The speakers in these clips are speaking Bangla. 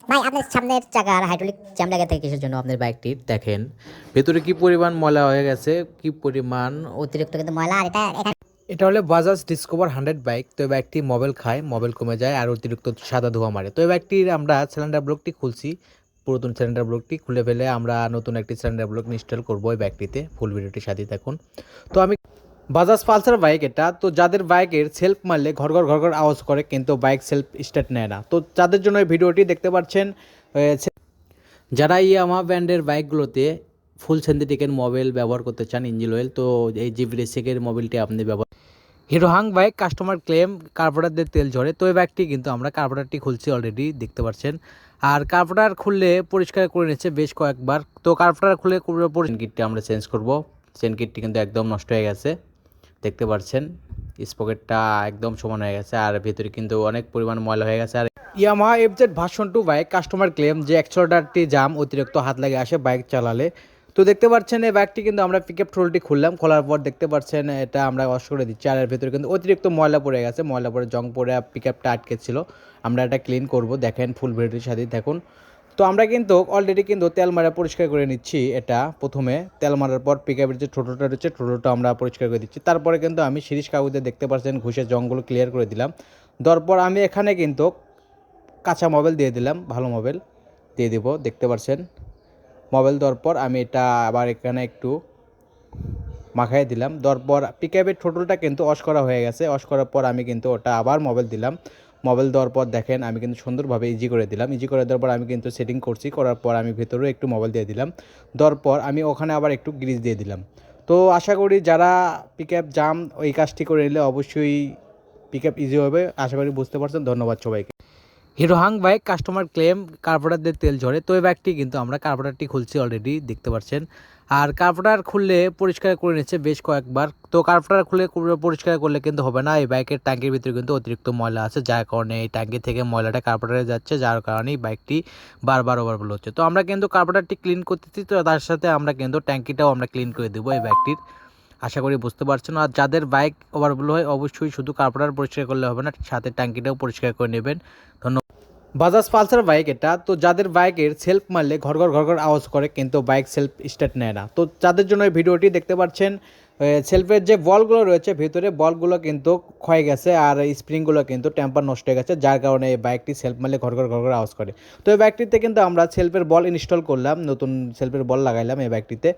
ভাই আপনার সামনের চাকার হাইড্রোলিক জ্যাম লাগা থেকে কিসের জন্য আপনার বাইকটির দেখেন ভেতরে কি পরিমাণ ময়লা হয়ে গেছে, কি পরিমাণ। অতিরিক্ত কিন্তু ময়লা। আর এটা এখানে এটা হলো বাজাজ ডিসকভার 100 বাইক। তো এই বাইকটি মোবাইল খায়, মোবাইল কমে যায় আর অতিরিক্ত সাদা ধোঁয়া মারে। তো এই বাইকটির আমরা সিলিন্ডার ব্লকটি খুলছি, পুরাতন সিলিন্ডার ব্লকটি খুলে ফেলে আমরা নতুন একটি সিলিন্ডার ব্লক ইনস্টল করবো এই বাইকটিতে। ফুল ভিডিওটি সাথে থাকুন। তো আমি বাজাজ পালসার বাইক এটা, তো যাদের বাইকের সেলফ মারলে ঘর ঘর ঘর ঘর আওয়াজ করে কিন্তু বাইক সেলফ স্টার্ট নেয় না, তো যাদের জন্য এই ভিডিওটি দেখতে পাচ্ছেন। যারা ইয়ামাহা ব্র্যান্ডের বাইকগুলোতে ফুল সিনথেটিকের মোবিল ব্যবহার করতে চান, ইঞ্জিন অয়েল, তো এই জিবি রেসিকের মোবিলটি আপনি ব্যবহার। Hero Hang bike customer claim carburettor দিয়ে তেল ঝরে। তো এই বাইকটি কিন্তু আমরা কার্বোরেটরটি খুলছি অলরেডি, দেখতে পাচ্ছেন। আর কার্বোরেটর খুললে পরিষ্কার করে নিচ্ছে বেশ কয়েকবার। তো কার্বোরেটর খুলে চেন কিটটি আমরা চেঞ্জ করব। চেন কিটটি কিন্তু একদম নষ্ট হয়ে গেছে, দেখতে পাচ্ছেন। স্পকেটটা একদম সমান হয়ে গেছে আর ভেতরে কিন্তু অনেক পরিমাণ ময়লা হয়ে গেছে। আর Yamaha FZ version 2 bike customer claim যে অ্যাক্সেলেটরটি জাম, অতিরিক্ত হাত লাগে আসে বাইক চালালে। তো দেখতে পাচ্ছেন এই বাইকটি কিন্তু আমরা পিকআপ ট্রোলটি খুললাম, খোলার পর দেখতে পাচ্ছেন এটা আমরা ওয়াশ করে দিচ্ছি। আর এর ভেতরে কিন্তু অতিরিক্ত ময়লা পড়ে গেছে, ময়লা পড়ে জং পড়ে পিকআপটা আটকে ছিল। আমরা এটা ক্লিন করব, দেখেন ফুল ভিডিওটির সাথেই দেখুন। তো আমরা কিন্তু অলরেডি কিন্তু তেল মারা পরিষ্কার করে নিচ্ছি। এটা প্রথমে তেল মারার পর পিকআপের যে ছোটোটা রয়েছে ছোটোটা আমরা পরিষ্কার করে দিচ্ছি। তারপরে কিন্তু আমি সিরিজ কাগজে দেখতে পাচ্ছেন ঘুষের জংগুলো ক্লিয়ার করে দিলাম। তারপর আমি এখানে কিন্তু কাঁচা মোবাইল দিয়ে দিলাম, ভালো মোবাইল দিয়ে দিব, দেখতে পাচ্ছেন। মোবাইল দেওয়ার পর আমি এটা আবার এখানে একটু মাখাই দিলাম। দেওয়ার পর পিকআপের টোটালটা কিন্তু অস করা হয়ে গেছে। অস করার পর আমি কিন্তু ওটা আবার মোবাইল দিলাম। মোবাইল দেওয়ার পর দেখেন আমি কিন্তু সুন্দরভাবে ইজি করে দিলাম। ইজি করে দেওয়ার পর আমি কিন্তু সেটিং করছি, করার পর আমি ভেতরেও একটু মোবাইল দিয়ে দিলাম। দেওয়ার পর আমি ওখানে আবার একটু গ্রিজ দিয়ে দিলাম। তো আশা করি যারা পিকআপ জাম ওই কাজটি করে নিলে অবশ্যই পিকআপ ইজি হবে, আশা করি বুঝতে পারছেন। ধন্যবাদ সবাইকে। Hero Hang bike customer claim carburettor দিয়ে তেল ঝরে। তো এই বাইকটি কিন্তু আমরা কার্বোরেটরটি খুলছি অলরেডি, দেখতে পাচ্ছেন। আর কার্বোরেটর খুললে পরিষ্কার করে নিচ্ছে বেশ কয়েকবার। তো কার্বোরেটর খুলে পরিষ্কার করলে কিন্তু হবে না, এই বাইকের ট্যাঙ্কির ভিতরে কিন্তু অতিরিক্ত ময়লা আছে, যার কারণে এই ট্যাঙ্কি থেকে ময়লাটা কার্বোরেটরে যাচ্ছে, যার কারণেই বাইকটি বারবার ওভারফ্লো হচ্ছে। তো আমরা কিন্তু কার্বোরেটরটি ক্লিন করতেছি, তো তার সাথে আমরা কিন্তু ট্যাঙ্কিটাও আমরা ক্লিন করে দেবো এই বাইকটির। আশা করি বুঝতে পারছেন। আর যাদের বাইক ওভারফ্লো হয় অবশ্যই শুধু কার্বোরেটর পরিষ্কার করলে হবে না, সাথে ট্যাঙ্কিটাও পরিষ্কার করে নেবেন। ধন্যবাদ। বাজাজ পালসার বাইক এটা, তো যাদের বাইকের সেলফ মারলে ঘর ঘর ঘর ঘর আওয়াজ করে কিন্তু বাইক সেলফ স্টার্ট নেয় না, তো যাদের জন্য এই ভিডিওটি দেখতে পাচ্ছেন। সেলফের যে বলগুলো রয়েছে ভেতরে বলগুলো কিন্তু ক্ষয়ে গেছে আর স্প্রিংগুলো কিন্তু টেম্পার নষ্ট হয়ে গেছে, যার কারণে এই বাইকটি সেলফ মারলে ঘর ঘর ঘর ঘর আওয়াজ করে। তো এই বাইকটিতে কিন্তু আমরা সেলফের বল ইনস্টল করলাম, নতুন সেলফের বল লাগাইলাম এই বাইকটিতে,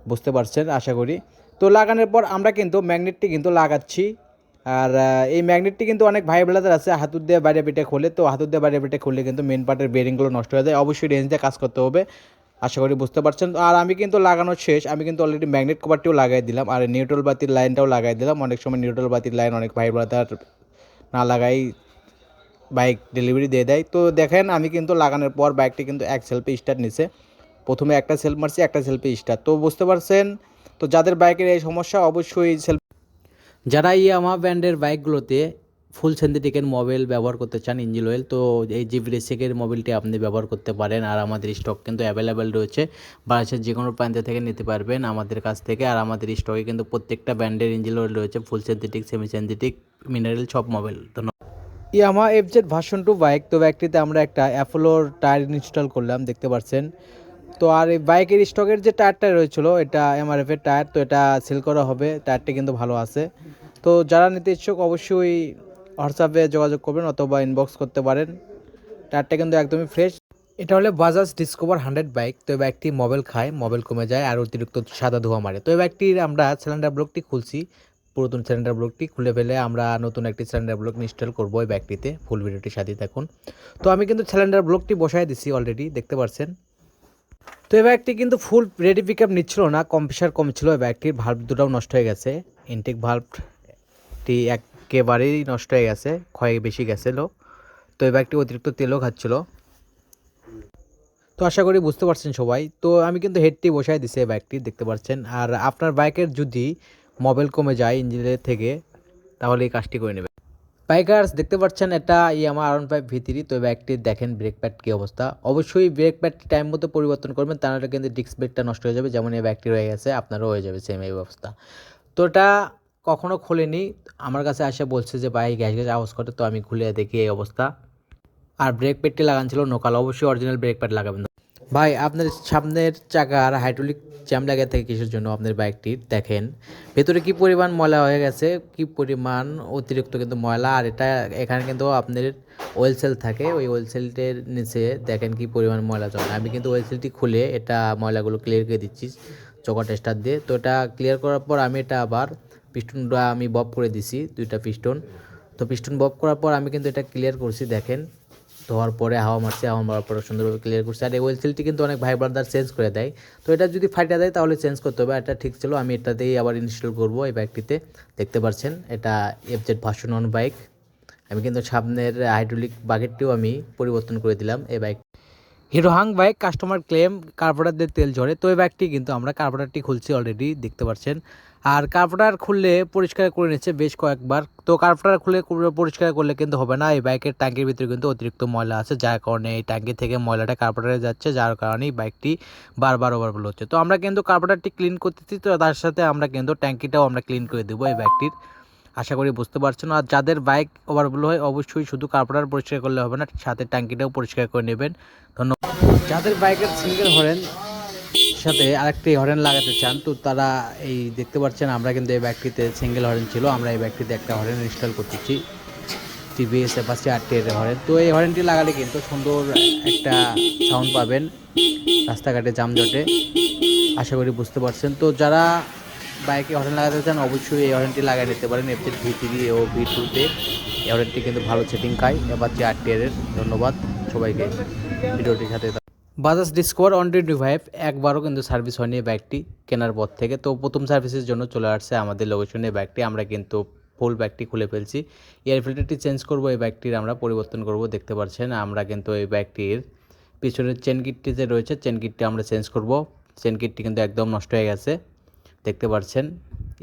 বুঝতে পারছেন আশা করি। তো লাগানোর পর আমরা কিন্তু ম্যাগনেটটি কিন্তু লাগাচ্ছি। আর এই ম্যাগনেটটি কিন্তু অনেক ভাই ব্রাদার আছে হাতুর দিয়ে বাইরে পিঠে খোলে, তো হাতুর দিয়ে বাইরে পিঠে খুললে কিন্তু মেন পার্টের বেরিংগুলো নষ্ট হয়ে যায়, অবশ্যই রেঞ্জ দিয়ে কাজ করতে হবে, আশা করি বুঝতে পারছেন। আর আমি কিন্তু লাগানোর শেষ, আমি কিন্তু অলরেডি ম্যাগনেট কভারটিও লাগাই দিলাম আর নিউট্রাল বাতির লাইনটাও লাগাই দিলাম। অনেক সময় নিউট্রাল বাতির লাইন অনেক ভাই ব্রাদার না লাগাই বাইক ডেলিভারি দিয়ে দেয়। তো দেখেন আমি কিন্তু লাগানোর পর বাইকটি কিন্তু এক সেলফে স্টার্ট নিছে, প্রথমে একটা সেলফ মারছি, একটা সেলফে স্টার্ট, তো বুঝতে পারছেন। তো যাদের বাইকের এই সমস্যা অবশ্যই সেলফ। যারা ইয়ামাহা ব্র্যান্ডের বাইকগুলোতে ফুল সিনথেটিকের মোবিল ব্যবহার করতে চান, ইঞ্জিন অয়েল, তো এই জিবি রেসিকের মোবিলটি আপনি ব্যবহার করতে পারেন। আর আমাদের স্টক কিন্তু অ্যাভেলেবেল রয়েছে, বাংলাদেশের যে কোনো প্রান্ত থেকে নিতে পারবেন আমাদের কাছ থেকে। আর আমাদের স্টকে কিন্তু প্রত্যেকটা ব্র্যান্ডের ইঞ্জিন অয়েল রয়েছে, full synthetic, semi synthetic, mineral সব Mobil. Yamaha FZ version 2 bike, তো বাইকটিতে আমরা একটা অ্যাপোলোর টায়ার ইনস্টল করলাম, দেখতে পাচ্ছেন। তো আর এই বাইকের স্টকের যে টায়ারটা রয়েছিল এটা এমআরএফ এর টায়ার, তো এটা সেল করা হবে, টায়ারটি কিন্তু ভালো আছে। তো যারা নিতে ইচ্ছুক অবশ্যই হোয়াটসঅ্যাপে যোগাযোগ করবেন অথবা ইনবক্স করতে পারেন, টায়ারটা কিন্তু একদমই ফ্রেশ। এটা হলো বাজাজ ডিসকভার 100 বাইক। তো এই বাইকটি মোবিল খায়, মোবিল কমে যায় আর অতিরিক্ত সাদা ধোঁয়া মারে। তো এই বাইকটির আমরা সিলিন্ডার ব্লকটি খুলছি, পুরাতন সিলিন্ডার ব্লকটি খুলে ফেলে আমরা নতুন একটি সিলিন্ডার ব্লক ইনস্টল করবো এই বাইকটিতে। ফুল ভিডিওটির সাথে থাকুন। তো আমি কিন্তু সিলিন্ডার ব্লকটি বসায় দিছি অলরেডি, দেখতে পাচ্ছেন। তো এই বাইকটি কিন্তু ফুল রেডি পিকআপ নিচ্ছিল না, কম্প্রেসার কম ছিল, এই বাইকটির ভাল্ব দুটাও নষ্ট হয়ে গেছে, ইনটেক ভাল্বটি একেবারেই নষ্ট হয়ে গেছে, ক্ষয় বেশি গেছিলো। তো এই বাইকটি অতিরিক্ত তেলও খাচ্ছিল, তো আশা করি বুঝতে পারছেন সবাই। তো আমি কিন্তু হেডটি বসাই দিছি এই বাইকটি, দেখতে পাচ্ছেন। আর আপনার বাইকের যদি মোবিল কমে যায় ইঞ্জিনের থেকে তাহলে এই কাজটি করে নেবেন। বাইকার্স দেখতে পাচ্ছেন এটা ইয়ামাহা R15 V3। তো বাইকটির দেখেন ব্রেক প্যাড কী অবস্থা, অবশ্যই ব্রেক প্যাডটি টাইম মতো পরিবর্তন করবেন, তা নাহলে কিন্তু ডিস্ক ব্রেকটা নষ্ট হয়ে যাবে, যেমন এই বাইকটি রয়ে গেছে আপনারও হয়ে যাবে সেম এই অবস্থা। তো এটা কখনো খোলেনি, আমার কাছে আসে বলছে যে ভাই গ্যাস গ্যাস আওয়াজ করে, তো আমি খুলে দেখি এই অবস্থা। আর ব্রেক প্যাডটি লাগানো ছিল নোকাল, অবশ্যই অরিজিনাল ব্রেক প্যাড লাগাবেন। ভাই আপনার সামনের চাকার হাইড্রোলিক জ্যাম লাগা থেকে কিসের জন্য আপনার বাইকটির দেখেন ভেতরে কি পরিমাণ ময়লা হয়ে গেছে, কি পরিমাণ অতিরিক্ত কিন্তু ময়লা। আর এটা এখানে কিন্তু আপনার অয়েল সেল থাকে, ওই অয়েল সেলটির নিচে দেখেন কি পরিমাণ ময়লা জমে। আমি কিন্তু অয়েল সেলটি খুলে এটা ময়লাগুলো ক্লিয়ার করে দিচ্ছি চকা টেস্টার দিয়ে। তো এটা ক্লিয়ার করার পর আমি এটা আবার পিস্টনটা আমি বব করে দিছি, 2টা পিস্টন। তো পিস্টন বব করার পর আমি কিন্তু এটা ক্লিয়ার করছি দেখেন, ধোয়ার পরে হাওয়া মারছে, হাওয়া মারার পরে সুন্দরভাবে ক্লিয়ার করছে। আর এই ওয়েল সিলটি কিন্তু অনেক ভাই ব্রাদার চেঞ্জ করে দেয়, তো এটা যদি ফাইটা দেয় তাহলে চেঞ্জ করতে হবে। এটা ঠিক ছিল, আমি এটাতেই আবার ইনস্টল করব এই বাইকটিতে। দেখতে পাচ্ছেন এটা FZ ভার্সন 1 বাইক। আমি কিন্তু সামনের হাইড্রোলিক বাকেটটিও আমি পরিবর্তন করে দিলাম এই bike. Hero Hang bike customer claim carburettor দিয়ে তেল ঝরে, তো এই বাইকটি কিন্তু আমরা কার্বোরেটরটি খুলছি অলরেডি, দেখতে পাচ্ছেন। আর কার্বোরেটর খুললে পরিষ্কার করে নিচ্ছে বেশ কয়েকবার। তো কার্বোরেটর খুলে পরিষ্কার করলে কিন্তু হবে না, এই বাইকের ট্যাঙ্কের ভিতরে কিন্তু অতিরিক্ত ময়লা আছে, যার কারণে এই ট্যাঙ্কি থেকে ময়লাটা কার্বোরেটরে যাচ্ছে, যার কারণেই বাইকটি বারবার ওভারফ্লো হচ্ছে। তো আমরা কিন্তু কার্বোরেটরটি ক্লিন করতেছি, তো তার সাথে আমরা কিন্তু ট্যাঙ্কিটাও আমরা ক্লিন করে দেবো এই বাইকটির। আশা করি বুঝতে পারছেন। আর যাদের বাইক ওভারফ্লো হয় অবশ্যই শুধু কার্বোরেটর পরিষ্কার করলে হবে না, সাথে ট্যাঙ্কিটাও পরিষ্কার করে নেবেন। ধন্যবাদ। যাদের বাইকের সিঙ্গেল হরেন সাথে আরেকটি হরেন লাগাতে চান, তো তারা এই দেখতে পাচ্ছেন আমরা কিন্তু এই বাইকটিতে সিঙ্গেল হরেন ছিল, আমরা এই বাইকটিতে একটা হরেন ইনস্টল করতেছি, TVS অ্যাপাচি 8 এর হরেন। তো এই হরেনটি লাগালে কিন্তু সুন্দর একটা সাউন্ড পাবেন রাস্তাঘাটে যানজটে, আশা করি বুঝতে পারছেন। তো যারা বাইকে হরেন লাগাতে চান অবশ্যই এই হরেনটি লাগিয়ে নিতে পারেন FZ V3 ও V2-তে। এই হরেনটি কিন্তু ভালো সেটিং খায় অ্যাপাচি 8 এর। ধন্যবাদ সবাইকে ভিডিওটির সাথে। বাজাজ ডিসকভার 125 একবারও কিন্তু সার্ভিস হয়নি এই বাইকটি কেনার পর থেকে। তো প্রথম সার্ভিসের জন্য চলে আসছে আমাদের লোকেশনে এই বাইকটি। আমরা কিন্তু ফুল বাইকটি খুলে ফেলছি, এয়ার ফিল্টারটি চেঞ্জ করব, এই বাইকটির আমরা পরিবর্তন করব। দেখতে পাচ্ছেন আমরা কিন্তু এই বাইকটির পিছনের চেন কিটটি যে রয়েছে চেন কিটটি আমরা চেঞ্জ করব। চেন কিটটি কিন্তু একদম নষ্ট হয়ে গেছে, দেখতে পাচ্ছেন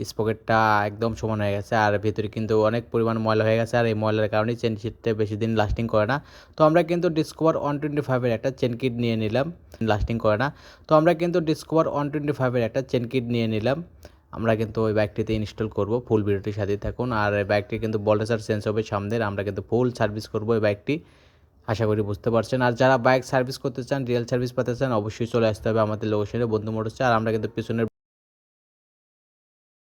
স্পকেটটা একদম সমান হয়ে গেছে, আর ভিতরে কিন্তু অনেক পরিমাণ ময়লা হয়ে গেছে। আর এই ময়লার কারণে চেন কিটটা বেশি দিন লাস্টিং করে না। তো আমরা কিন্তু ডিসকভার 125-এর একটা চেন কিট নিয়ে নিলাম, লাস্টিং করে না। তো আমরা কিন্তু ডিসকভার 125-এর একটা চেন কিট নিয়ে নিলাম, আমরা কিন্তু ওই বাইকটিতে ইনস্টল করব। ফুল ভিডিওটির সাথেই থাকুন। আর এই বাইকটি কিন্তু ভোল্টেজ চেঞ্জ হবে সামনের, আমরা কিন্তু ফুল সার্ভিস করব এই বাইকটি, আশা করি বুঝতে পারছেন। আর যারা বাইক সার্ভিস করতে চান, রিয়েল সার্ভিস পেতে চান, অবশ্যই চলে আসতে হবে আমাদের লোকেশনে বন্ধু মোটরসে। আর আমরা কিন্তু পিছনের